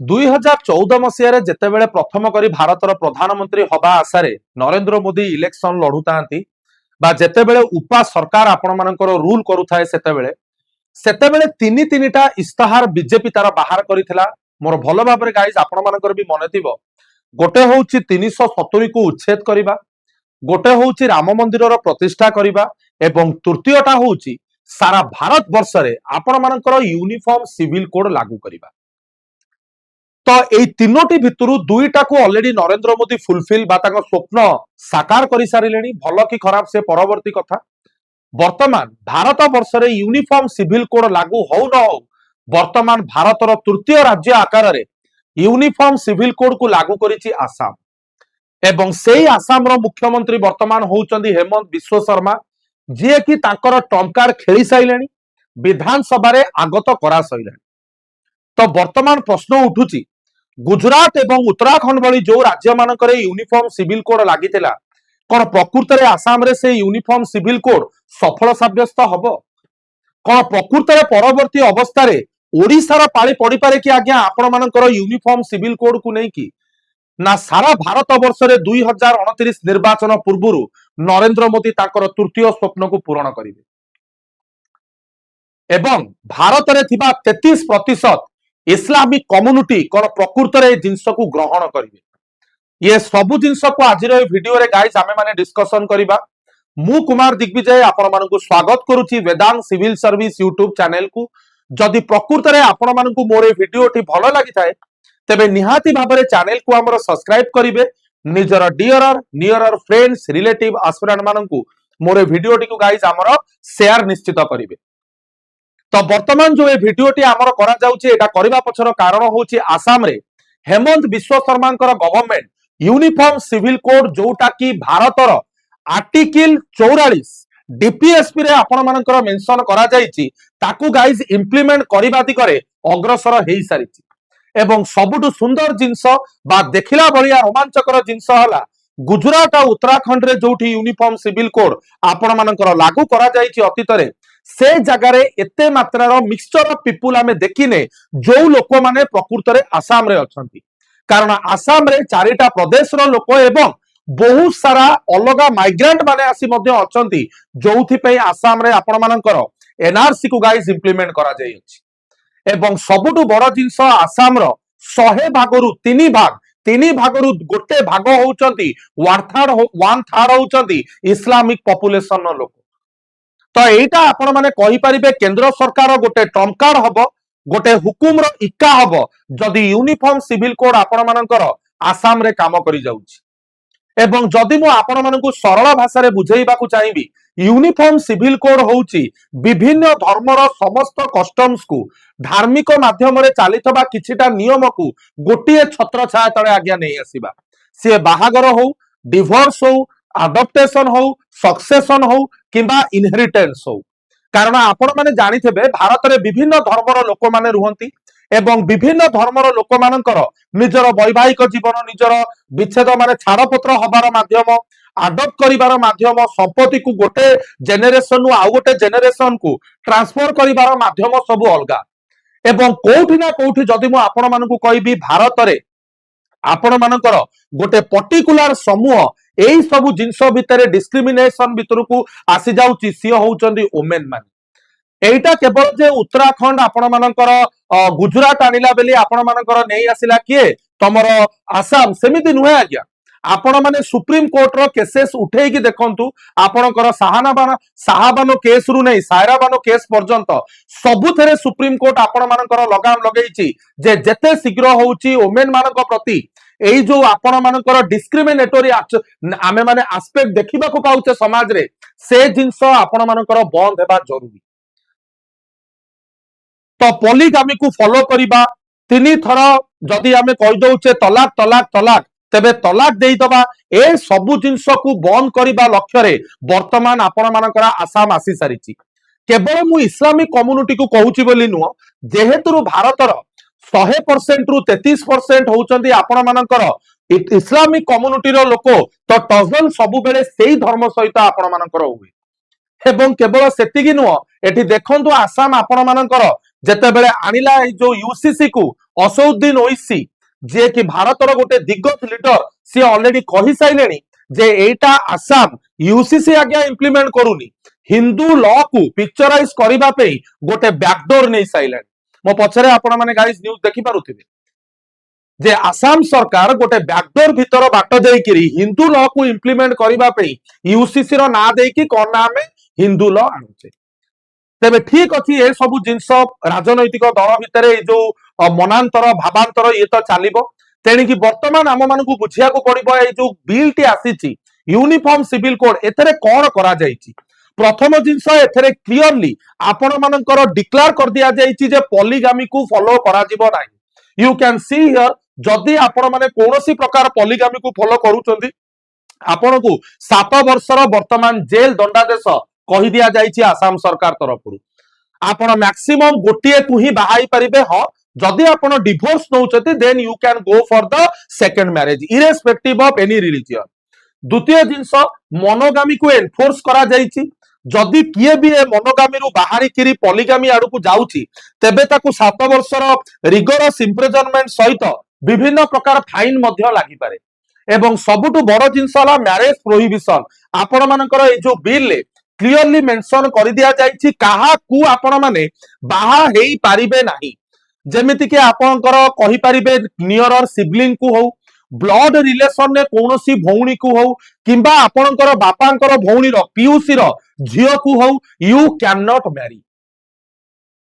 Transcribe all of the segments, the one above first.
2014 मसीह जितेबले प्रथम करी भारतर प्रधानमंत्री हवा आशा नरेंद्र मोदी इलेक्शन लड़ुता जितेबले उपा सरकार आपण मानकर रूल करुए सेतेबेले तीन टा इस्ताहार बीजेपी तार बाहर करिथिला। मोर भल भाव में गाइज आपण मानकर भी मन थिबो गोटे होउची 370 को उच्छेद करिबा, गोटे होउची राम मंदिर प्रतिष्ठा करिबा एवं तृतीयटा होउची सारा भारत वर्ष रे आपण मानकर यूनिफॉर्म सिविल कोड लागू करिबा। तो एई तीनोटी भितरु दुईटा को ऑलरेडी नरेंद्र मोदी फुलफिल बा ताको स्वप्न साकार करि सारिलेनी। भल कि खराब से परवर्ती कथा। वर्तमान भारत वर्ष रे यूनिफॉर्म सिविल कोड लागू हो न हो वर्तमान भारतर तृतीय राज्य आकार रे यूनिफॉर्म सिविल कोड को लागू करिछि आसाम एवं सेही आसाम रो मुख्यमंत्री वर्तमान होउचंदी हेमंत बिश्व शर्मा जे कि तांकर टंकार खेली साइलेनी, विधानसभा रे आगत करा सइलेनी। तो वर्तमान प्रश्न उठुची गुजरात एवं उत्तराखंड भली जो राज्य मानकर यूनिफॉर्म सिविल कोड लागितिला कौन प्रकृत रे आसाम रे से यूनिफॉर्म सिविल कोड सफल साब्यस्त हबो? कौन प्रकृत रे परवर्ती अवस्था रे ओडिशार पाଳି पड़ी पारे कि आज्ञा आपण मानकर यूनिफॉर्म सिविल कोड को नहीं कि ना सारा भारत वर्ष रे 2029 निर्वाचन पूर्वरु नरेंद्र मोदी ताकर तृतीय स्वप्न को पूर्ण करिवे एवं भारत रे थिबा 33% इस्लामिक कम्युनिटी कौन प्रकृत रे जिंस को ग्रहण करिवे। ये सबु जिंस को आज वीडियो रे गाइस आमे माने डिस्कशन करिबा। मु कुमार दिग्विजय आपण मानकु स्वागत करूची वेदांत सिविल सर्विस यूट्यूब चैनल को। जदि प्रकृत रे आपण मानकु मोर ए वीडियो टी भलो लागि थाए तबे निहाती भाबरे चैनल को हमर सब्सक्राइब करिवे। निजर नियरर फ्रेंड्स रिलेटिव एस्पिरेंट मानकु मोर ए वीडियो टी को गाइस हमर शेयर निश्चित करिवे। तो वर्तमान जो ए वीडियो टी हमर करा जाउची एटा करबा पछर कारण होची आसाम रे Himanta Biswa Sarma government uniform civil code जोटा कि भारतर आर्टिकल 44 डीपीएसपी रे आपण मानकर मेंशन करा जायछि ताकू गाइज इंप्लीमेंट करबा दिगरे अग्रसर हेई सारिछि एवं सबुटु सुंदर जिंस बा देखिला बलिया रोमांचकर जिंस हला गुजरात और उत्तराखंड रे जोठी यूनिफॉर्म सिविल कोड आपण मानकर लागू करा जायछि अतीत रे से जगार एते मात्रार मिक्सचर ऑफ पीपुल आमे देखिने जो लोक माने प्रकृत रे आसाम रे अछंती। कारण आसाम रे चारिटा प्रदेश रो लोक एवं बहुत सारा अलगा माइग्रेंट माने आसी मध्य अछंती जोथि पे आसाम रे आपण मानकर एनआरसी को गाइस इंप्लीमेंट करा जाय अछि एवं सबुटु बड़ जिंस आसाम रो 100 भागरु 3 भागरु गोटे भाग होउचंती 1/3 होउचंती इस्लामिक पॉपुलेशन नो लोक। तो एटा आपण माने कहि परिबे केंद्र सरकार गोटे ट्रम्प कार्ड हबो गोटे हुकुम रो इक्का हबो जदि यूनिफॉर्म सिविल कोड आपण मानकर आसाम रे काम करि जाउछि एवं जदि मु आपण मानकु सरल भाषा रे बुझेइबा को चाहिबी यूनिफॉर्म सिविल कोड होउछि विभिन्न धर्मर समस्त कस्टम्स को धार्मिक माध्यम रे चालितबा किछिटा नियम को गोटिए छत्र छाया तळे आज्ञा नै आसीबा से बाहागर हो डिवोर्स हो अडॉप्टेशन हो सक्सेशन हो किंबा इनहेरिटेंस हो। कारण आपण माने जानिथेबे भारत रे विभिन्न धर्मर लोक माने रुहंती एवं विभिन्न धर्मर लोक मानकर निजर वैवाहिक जीवन निजर विच्छेद माने छाड़पत्र हबार माध्यम आडप्ट करिवार माध्यम संपत्ति को गोटे जेनेरेशन नु आउ गोटे जेनेरेशन को ट्रांसफर करिवार माध्यम सब अलगा एवं कोठी ना कोठी जदि मु आपण मानकु कहबी भारत रे आपण मानकर गोटे पर्टिकुलर समूह एई सब जिंस भितरे डिस्क्रिमिनेशन भितर को आसी जाउची सी होउचंदी वुमेन माने। एटा केवल जे उत्तराखंड आपण मानकर गुजरात आनिला बेली आपण मानकर नेई आसिला किए तमर आसाम सेमिति नुहे आज्ञा। आपण माने सुप्रीम कोर्ट रो केसेस उठेई कि देखंतु आपणकर साहाबानो केस रु नै सायराबानो केस पर्यंत सबुथरे सुप्रीम कोर्ट आपण मानकर लगाम लगेइछि जे जेते शीघ्र होउछि वुमेन मानक प्रति एई जो आपण मानकर डिस्क्रिमिनेटरी आमे माने एस्पेक्ट देखिबा को पाउचे समाज रे से जिंस आपण मानकर बंद हेबा जरूरी। तो पॉलीगामी को फॉलो करिबा 3 थर जदि आमे कहि दउचे तलाक तलाक तलाक तेबे तलाक देई दबा ए सबु जिंस को बंद करिबा लक्ष्य रे वर्तमान आपण मानकर आसाम आसी सारिछि। केवल मु इस्लामिक कम्युनिटी को कहूची बोली नुह जेहेतु भारतर 100% रु 33% होउचंदी आपण मानकर इस्लामिक कम्युनिटी रो लोक तो टजल सबु बेले सेही धर्म सहित आपण मानकर हुए एवं केवल सेतिकी नुह एठी देखंतु आसाम आपण मानकर ଯେତେବେଳେ ଆଣିଲା ଏଇ ଯୋଉ ୟୁସିସି କୁ असउद्दीन ओवैसी जे कि भारतर गोटे दिग्गज लीडर सी ऑलरेडी कहि साइलेनी जे एटा आसाम यूसीसी आज्ञा इंप्लीमेंट करूनी हिंदू लॉ को पिक्चराइज करबा पे गोटे बैकडोर नहीं साइलेनी मो पछरे आपण माने गाइस न्यूज़ देखि पारुथिबे जे आसाम सरकार गोटे बैकडोर भीतर बाट देकिरी हिंदू लॉ को इंप्लीमेंट करबा पे यूसीसी रो ना देकी कोन ना में हिंदू लॉ आनुचे तेबे ठीक अच्छी ये सब जिनस राजनैतिक दल भितर जो मनांतर भावांतर ये तो चलो तेणिकी बर्तमान आम मान बुझा पड़ो ये जो बिल टी आसी यूनिफॉर्म सिविल कोड एथरे कौन करा जायछि प्रथम जिनस एथरे क्लियरली आपण मानकर डिक्लेयर कर दिया जायछि जे पॉलीगामी को फॉलो करा जिवो नाही यू कैन सी हियर जदि आपण माने कोनोसी प्रकार पॉलीगामी को फॉलो करूचंदी आपण को 7 वर्षर वर्तमान जेल दंडादेश कही दिया जायछि आसाम सरकार तरफ आपण मैक्सिमम गोटे को ही बाहाई परिबे हाँ जदि आपण डिवोर्स नौचते then you can go for the second marriage irrespective of any religion द्वितीय जिनस मनोगामी को एनफोर्स करा जायछि जदि किए भी ए मनोगामी रु बाहरी किरी पॉलीगामी आडू को जाउछि तेबे ताकू 7 वर्षर रिगोरस इम्प्रिजनमेंट सहित विभिन्न प्रकार फाइन मध्य लागि पारे एवं सबुटु बड़ जिनस हला मैरिज प्रोहिबिशन आपण मानकर ए जो बिल क्लियरली मेंशन कर दिया जायछि काहा को आपण माने बाहा हेई पारिबे नाही जेमिति कि आपणकर कहि पारिबे नियर सिबलिंग को हो ब्लड रिलेशन ने कोनोसी भौणी को हो किंबा आपणकर बापांकर भौणी रो पीयूसी रो झियो को हो यू कैन नॉट मैरी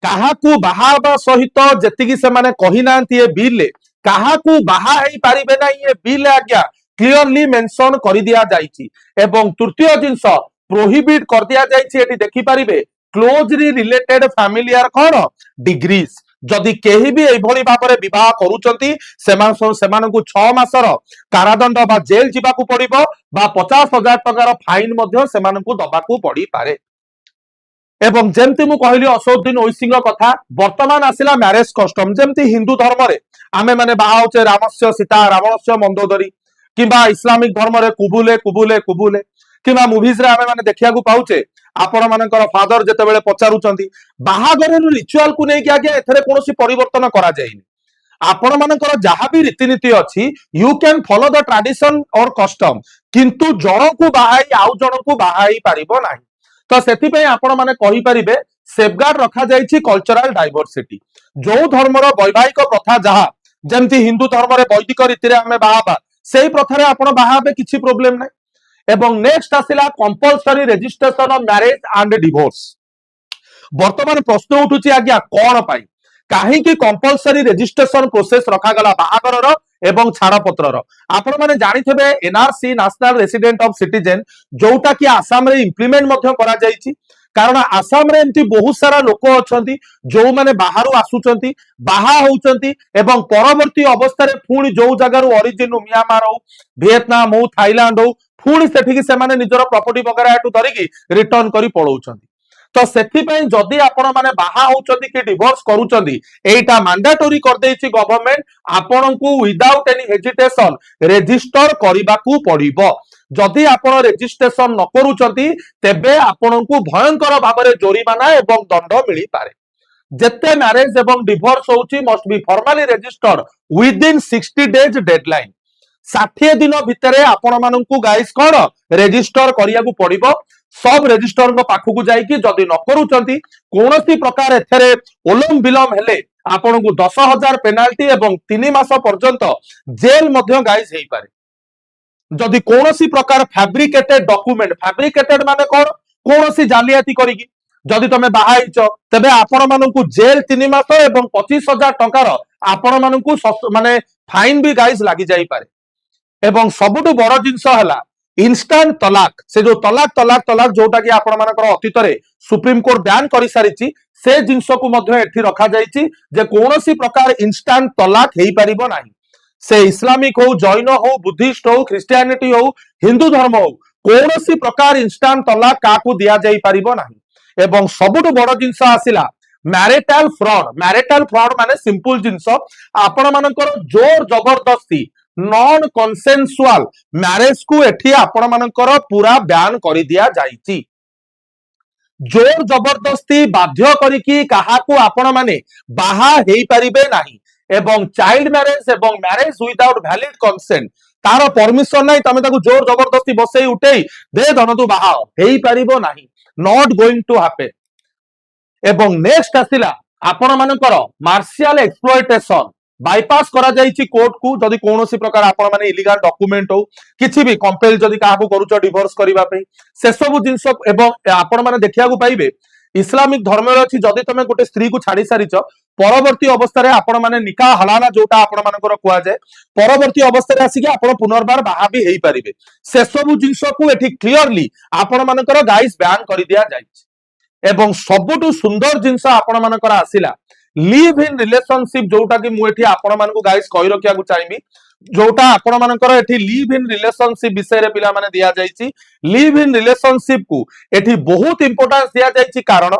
काहा को बाहाबा सहित जेतिकी से माने कहि नांती ए बिल काहा को बाहा हेई पारिबे नाही ए बिल आज्ञा क्लियरली मेंशन कर दिया जायछि एवं तृतीय जिंस प्रोहिबिट कर दिया जायछि एटी देखि पारिबे क्लोजली रिलेटेड फैमिलियर कोन डिग्रीज जदि केही भी एभली भाबरे विवाह करूचंती सेमानकु 6 मासर कारादंड बा जेल जिबाकू पड़िबो बा 50,000 टकार फाइन मध्य सेमानकु दबाकू पड़ी पारे एवं जेमती मु कहली असउद्दीन ओवैसी कथा वर्तमान आसिला मैरिज कस्टम जेमती हिंदू धर्म रे आमे माने बाहा होचे रामस्य सीता रावणस्य मंदोदरी किंबा इस्लामिक धर्म रे कुबुले कुबुले कुबुले किंबा मुवीज रे आमे माने देखिया को पाउचे आपण मानकर फादर जेतेबेले पचारुचंती बाहागर रिचुअल को नहीं आगे एथरे कोनोसी परिवर्तन करा जायनि आपण मानकर जहां भी रीतिनीति अछि you can follow the tradition और कस्टम किंतु जण को बाहाई आउ जण को बाहाई पारिबो नाही तो सेति पे आपण माने कहि परिबे सेफगार्ड रखा जायछि कल्चरल डाइवर्सिटी जो धर्मर वैवाहिक प्रथा जहा जेमति हिंदू धर्म रे वैदिक रीति रे हमें बाहाबा सेही प्रथा रे आपण बाहाबे किछि प्रॉब्लम नाही एवं नेक्स्ट आसिला compulsory registration of marriage and divorce वर्तमान प्रश्न उठुची आज्ञा कौन पाई काहे कि कंपलसरी रजिस्ट्रेशन प्रोसेस रखा गला बाहागर एवं छाड़पत्र आपण माने जानिथबे NRC national resident of citizen जोटा कि आसाम रे इंप्लीमेंट मध्य करा जायछि कारण आसाम रे एमती बहुत सारा लोक अछंती जो माने बाहरु आसुचंती बाहा होउचंती एवं परवर्ती अवस्था रे पुणी जो जगार ओरिजिन म्यांमार हो वियतनाम हो थाईलैंड हो पुणी सेठिकी से माने निजर प्रॉपर्टी वगैरह एटू धरिकी रिटर्न करी पळौचंती तो सेथिपई जदि आपण माने बाहा होउचंती कि डिवोर्स करूचंती एटा मैंडेटरी कर देछि गवर्नमेंट आपनकू विदाउट एनी हेजिटेशन रजिस्टर करिबाकू पड़िबो जदि आपण रजिस्ट्रेशन न करूचंती तेबे आपनकू भयंकर भाबरे जोरिमाना एवं दंड मिली पारे जेते मैरिज एवं डिवोर्स होउची must be formally registered with in 60 days deadline 60 दिन भितर आपण मानकू गाइस कोन रजिस्टर करिया को पड़िबो सब रजिस्टर पाखक जाइकी जदि न करूचंती कोनोसी प्रकार एथरे ओलम विलम हेले आपण को 10,000 पेनाल्टी एवं 3 मास पर्यंत जेल मध्य गाइस हेई पारे जदि कोनोसी प्रकार फैब्रिकेटेड डॉक्यूमेंट फैब्रिकेटेड माने कोन कोनोसी जालियाती करिकी जदि तमे बाहाइच तबे आपण मानकू जेल 3 मास एवं 25,000 टकार आपण मानकू माने फाइन भी गाइस लागि जाई पारे एवं सबुठु बड़ जिनस हला इंस्टांट तलाक से जो तलाक तलाक तलाक जोटा कि आपण मानकर अतीत रे सुप्रीम कोर्ट बैन करि सारिछि से जिनस को मध्य एठी रखा जाइछि जे कोनोसी प्रकार इंस्टांट तलाक हेई परिबो नाही से इस्लामिक हो जैन हो बुद्धिस्ट हो क्रिश्चियनिटी हो हिंदू धर्म हो कोनोसी प्रकार इंस्टांट तलाक काकू दिया जाई परिबो नाही एवं सबुठु बड़ जिनस आसिला मैरिटल फ्रॉड माने सिंपल जिनस आपण मानकर जोर जबरदस्ती नॉन कन्सेंसुअल मैरिज को एठी आपण मानकर पूरा बैन कर दिया जाइछि जोर जबरदस्ती बाध्य करिकी काहाकू आपण माने बाहा हेई परिबे नाही एवं चाइल्ड मैरेज एवं मैरेज विदाउट वैलिड कंसेंट तार परमिशन नाही तमे ताकू जोर जबरदस्ती बसई उठेई दे धन तू बाहा हेई परिबो नाही नॉट गोइंग टू हैपन। एवं नेक्स्ट आसिला आपण मानकर मार्शियल एक्सप्लॉयटेशन बाईपास करा जाईची कोर्ट को जदि कोनोसी प्रकार आपण माने इलीगल डॉक्यूमेंट हो किछि भी कंपेल जदि काहाकू करूचो डिवोर्स करिवा पे से सब जिंस एवं आपण माने देखिया को पाइबे इस्लामिक धर्म अछि जदि तमे गोटे स्त्री को छाड़ी सारिच परवर्ती अवस्था रे आपण माने निकाह हलाला जोटा आपण मानकर कुआ जाय परवर्ती अवस्था रे आसी आपण पुनर्बार बाहा भी हेई परिबे से सब जिंस को एठी क्लियरली आपण मानकर गाइस बैन करि दिया जायछि। एवं सबुठु सुंदर जिंस आपण मानकर आसिला लिव इन रिलेशनशिप जोटा कि मु एठी आपण मानकु गाइस कहि रखिया को चाहिबी जोटा आपण मानकर एठी लिव इन रिलेशनशिप विषय रे पिला माने दिया जायछि। लिव इन रिलेशनशिप को एठी बहुत इंपोर्टेंस दिया जायछि कारण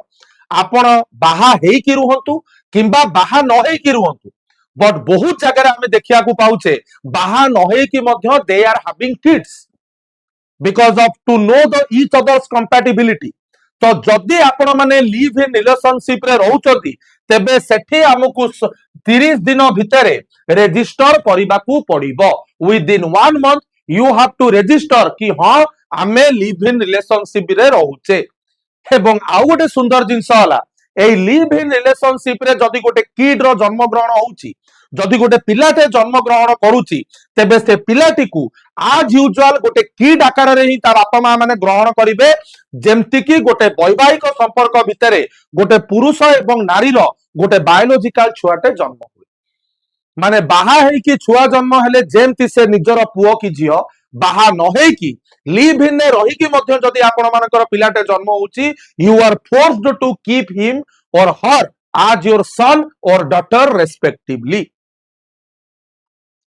आपण बाहा हेई कि रुहंतु किंबा बाहा न हेई कि रुहंतु बट बहुत जगह हमें देखिया को पाउचे बाहा न हेई कि मध्य they are having kids because of to know the each others compatibility. तो जदि आपण माने लिव इन रिलेशनशिप रे रहउचंती तेबे सेठी हमकु 30 दिन भितरे रेजिस्टर करिबाकू पड़िबो within 1 month you have to register कि हां आमे लिव इन रिलेशनशिप रे रहउचे। एवं आउ गोटे सुंदर जिंस हला ए लिव इन रिलेशनशिप रे जदि गोटे किड रो जन्म ग्रहण होउची जदि गोटे पिलाटे जन्म ग्रहण करूची तेबे से पिलाटी को आज यूजुअल गोटे किड आकार रे ही ता बापा मां माने ग्रहण करिवे जेमति कि गोटे वैवाहिक संपर्क भितरे गोटे पुरुष एवं नारी रो गोटे बायोलॉजिकल छुआटे जन्म हुए माने बाहा है कि छुआ जन्म हेले जेमति से निजर पुओ की झियो बाहा न है कि लिव इन ने रही कि मध्य जदि आपण मानकर पिलाटे जन्म होउची you are forced to keep him or her आज योर सन और डॉटर रेस्पेक्टिवली।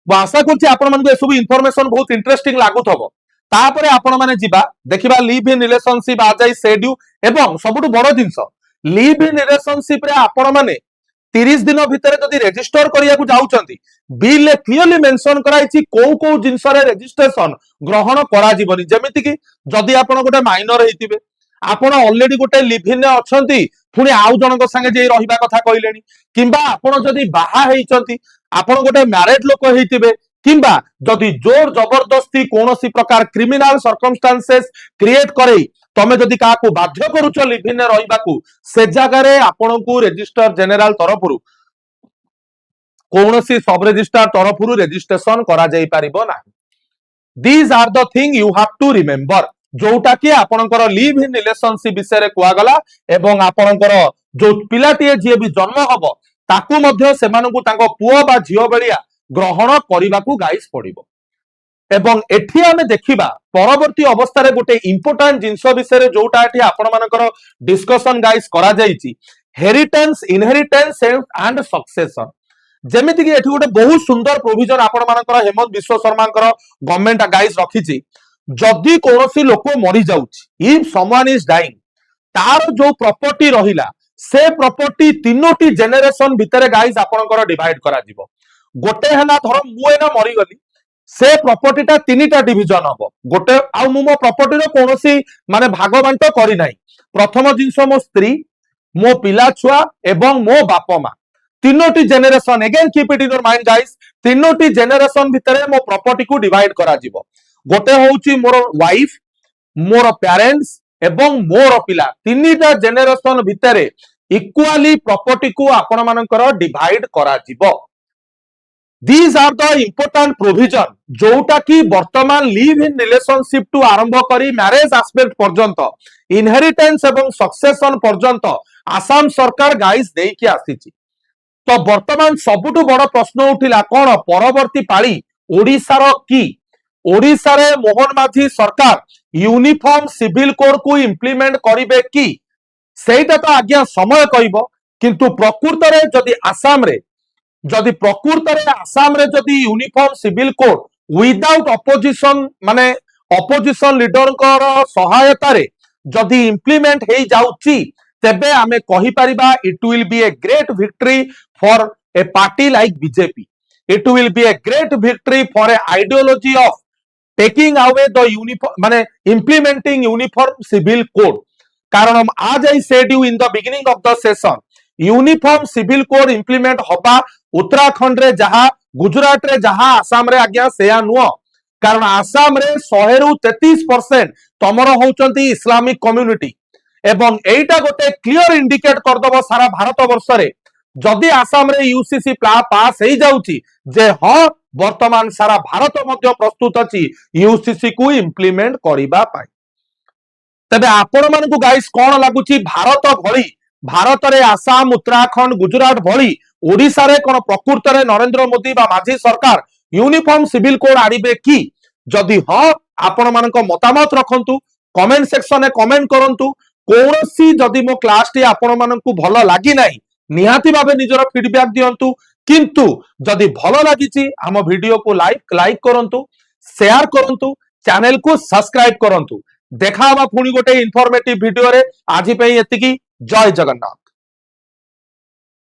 आशा करछि आपण मानकु एसबु इनफॉरमेशन बहुत इंटरेस्टिंग लागुथबो तापरे आपण माने जिबा देखिबा लिव इन रिलेशनशिप आज आई सेड यू एवं सबुठु बड़ जिंस लिव इन रिलेशनशिप रे आपण माने 30 दिन भितर जदि रेजिस्टर करिया को जाउचंती बिल क्लियरली मेंशन कराइछि को को जिंस रे रजिस्ट्रेशन ग्रहण करा जीवनी जेमिति कि जदि आपण गोटे माइनर हेतिबे आपण ऑलरेडी गोटे लिव इन अछंती पुनी आउ जनक संगे जे रहिबा कथा कहिलेनी किंबा आपण जदि बाहा हेइचंती आपण गोटे मैरिड लोक हेतिबे किंबा जदि जोर जबरदस्ती कोनोसी प्रकार क्रिमिनल सर्कमस्टेंसेस क्रिएट करे तमे जदि काको बाध्य करूछ लिव इन रहिबाकू से जगह रे आपण को रजिस्टर जनरल तरफरु कोनोसी सब रजिस्ट्रार तरफरु रजिस्ट्रेशन करा जाई परिबो नाही। These are the thing you have to remember जोटा कि आपणकर लिव इन रिलेशनशिप विषय रे कुआ गला एवं आपणकर जो पिलाटीए जे भी जन्म हबो ताकू मध्य सेमानकू तांको पुओ बा झियो बेलिया ग्रहण करिबाकू गाइस पड़िबो। एवं एठी आमे देखिबा परवर्ती अवस्था रे गोटे इंपोर्टेंट जिंस विषय रे जोटा एठी आपण मानकर डिस्कशन गाइस करा जाईची हेरिटेंस इनहेरिटेंस एंड सक्सेशन जेमिति कि एठी गोटे बहुत सुंदर प्रोविजन आपण मानकर हेमंत विश्व शर्माकर गवर्नमेंट गाइस रखिची जदि कोनोसी लोक मरि जाउची इफ समवन इज डाइंग तार जो प्रॉपर्टी रहिला से प्रॉपर्टी तीनोटी जेनेरेशन भितरे गाइस आपणकर डिवाइड करा जिवो गोटे हला धर मु एना मरि गली से प्रॉपर्टीटा तीनिटा डिविजन हबो गोटे आ मु मो प्रॉपर्टी रो कोनोसी माने भागबांट करि नाही प्रथम जिंस मो स्त्री मो पिला छुआ एवं मो बापा मा तीनोटी generation again keep it in your mind guys तीनोटी जेनेरेशन भितरे मो प्रॉपर्टी को डिवाइड करा जिवो गोटे होउची मोर वाइफ मोर पेरेंट्स एवं मोर पिला तीनिटा जेनेरेशन भितरे इक्वाली प्रॉपर्टी को आपण मानकर डिवाइड करा जिवो। These are the important provision जोटा कि वर्तमान लिव इन रिलेशनशिप टू आरंभ करी मैरिज एस्पेक्ट पर्यंत इनहेरिटेंस एवं सक्सेशन पर्यंत आसाम सरकार गाइस देई कि आसीची। तो वर्तमान सबुठु बड़ प्रश्न उठिला कोन परवर्ती पाली ओडिसा रो की ओडिसा रे मोहन माझी सरकार यूनिफॉर्म सिविल कोड को इंप्लीमेंट करिवे की सेटा तो आज्ञा समय कहबो किंतु प्रकृत रे जदि आसाम रे जदि uniform civil code without opposition माने अपोजिशन लीडर सहायता रे जदि इंप्लीमेंट हे जाउची तेबे आमे कहि परिबा it will be a great victory for a party like BJP it will be a great victory for a ideology of taking away the uniform माने इंप्लीमेंटिंग यूनिफॉर्म सिविल कोड कारण आज I said you in the beginning of the session uniform civil code implement हबा उत्तराखंड रे जहा गुजरात रे जहा आसाम रे आज्ञा सेया नुह कारण आसाम रे 100 रु 33% तमर होउचंती इस्लामिक कम्युनिटी एवं एटा गोटे क्लियर इंडिकेट करदब सारा भारत वर्ष रे जदि आसाम रे यूसीसी पास हो जाउची जे हाँ वर्तमान सारा भारत मध्य प्रस्तुत अछि यूसीसी को इंप्लीमेंट करिबा पाई तबे आपण मानकु गाइस कोन लागुची भारत रे आसाम उत्तराखंड गुजरात भली ओडिसा रे कोन प्रकृत रे नरेंद्र मोदी बा माझी सरकार यूनिफॉर्म सिविल कोड आनिबे कि जदि हाँ आपण मानक मतामत रखंतु कमेंट सेक्शन में कमेंट करंतु कोनोसी जदि मो क्लास टी आपण मानकु भलो लागी नाही निहाती भाबे निजर फीडबैक दियंतु किंतु जदि भलो लागिची आम वीडियो को लाइक करंतु शेयर करंतु चैनल को सब्सक्राइब करंतु देखा पुणी गोटे इनफॉर्मेटिव वीडियो रे आज पे एतिकी जय जगन्नाथ।